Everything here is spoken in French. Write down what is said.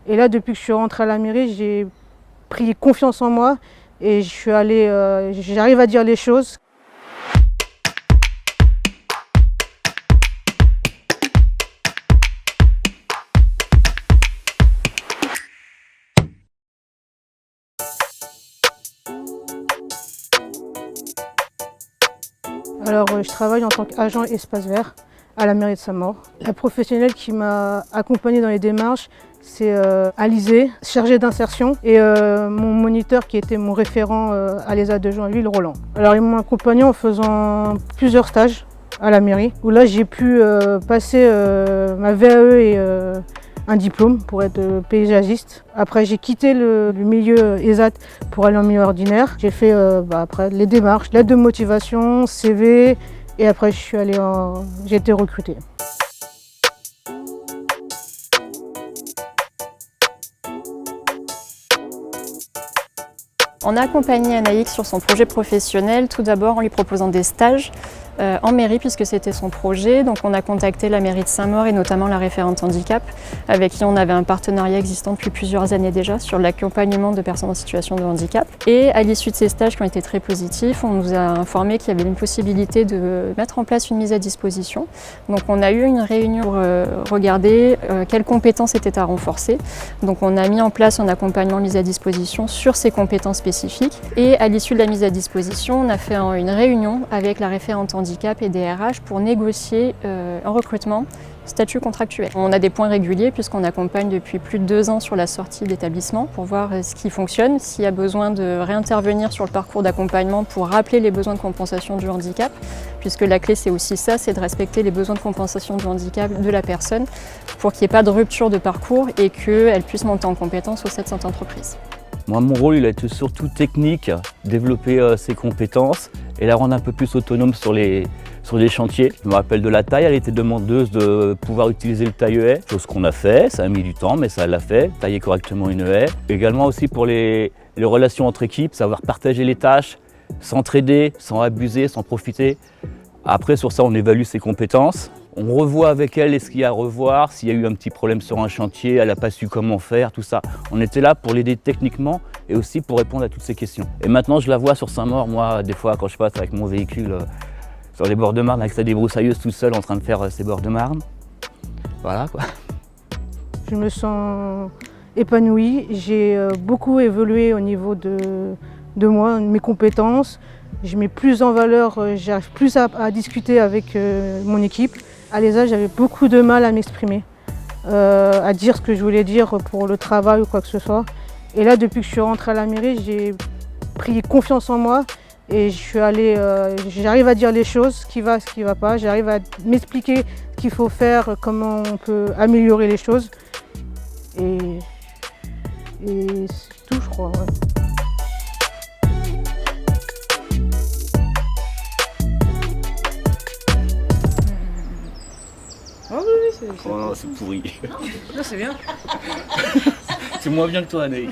Et là, depuis que je suis rentrée à la mairie, j'ai pris confiance en moi et j'arrive à dire les choses. Alors, je travaille en tant qu'agent espace vert à la mairie de Saint-Maur. La professionnelle qui m'a accompagnée dans les démarches, c'est Alizé, chargée d'insertion, et mon moniteur qui était mon référent à l'ESA de Joinville, Roland. Alors, ils m'ont accompagnée en faisant plusieurs stages à la mairie, où là j'ai pu passer ma VAE et un diplôme pour être paysagiste. Après, j'ai quitté le milieu ESAT pour aller en milieu ordinaire. J'ai fait après les démarches, lettre de motivation, CV, et après j'ai été recrutée. On a accompagné Anaïs sur son projet professionnel, tout d'abord en lui proposant des stages en mairie puisque c'était son projet. Donc on a contacté la mairie de Saint-Maur et notamment la référente handicap avec qui on avait un partenariat existant depuis plusieurs années déjà sur l'accompagnement de personnes en situation de handicap. Et à l'issue de ces stages qui ont été très positifs, on nous a informé qu'il y avait une possibilité de mettre en place une mise à disposition. Donc on a eu une réunion pour regarder quelles compétences étaient à renforcer. Donc on a mis en place un accompagnement mise à disposition sur ces compétences spécifiques. Et à l'issue de la mise à disposition, on a fait une réunion avec la référente handicap et des RH pour négocier un recrutement statut contractuel. On a des points réguliers puisqu'on accompagne depuis plus de 2 ans sur la sortie d'établissement pour voir ce qui fonctionne, s'il y a besoin de réintervenir sur le parcours d'accompagnement pour rappeler les besoins de compensation du handicap, puisque la clé c'est aussi ça, c'est de respecter les besoins de compensation du handicap de la personne pour qu'il n'y ait pas de rupture de parcours et qu'elle puisse monter en compétence au sein de cette entreprise. Moi, mon rôle, il a été surtout technique, développer ses compétences et la rendre un peu plus autonome sur les chantiers. Je me rappelle de la taille, elle était demandeuse de pouvoir utiliser le taille-haie, chose qu'on a fait, ça a mis du temps, mais ça l'a fait, tailler correctement une haie. Également aussi pour les relations entre équipes, savoir partager les tâches, s'entraider, sans abuser, sans profiter. Après, sur ça, on évalue ses compétences. On revoit avec elle ce qu'il y a à revoir, s'il y a eu un petit problème sur un chantier, elle n'a pas su comment faire, tout ça. On était là pour l'aider techniquement et aussi pour répondre à toutes ces questions. Et maintenant, je la vois sur Saint-Maur, moi, des fois, quand je passe avec mon véhicule sur les bords de Marne, avec sa débroussailleuse tout seul en train de faire ses bords de Marne. Voilà, quoi. Je me sens épanouie, j'ai beaucoup évolué au niveau de moi, de mes compétences. Je mets plus en valeur, j'arrive plus à discuter avec mon équipe. À l'ESA, j'avais beaucoup de mal à m'exprimer, à dire ce que je voulais dire pour le travail ou quoi que ce soit. Et là, depuis que je suis rentrée à la mairie, j'ai pris confiance en moi et j'arrive à dire les choses, ce qui va pas. J'arrive à m'expliquer ce qu'il faut faire, comment on peut améliorer les choses. Et c'est tout, je crois. Ouais. Oh oui, c'est Oh non, c'est pourri. Non, c'est bien. C'est moins bien que toi, Anaïs.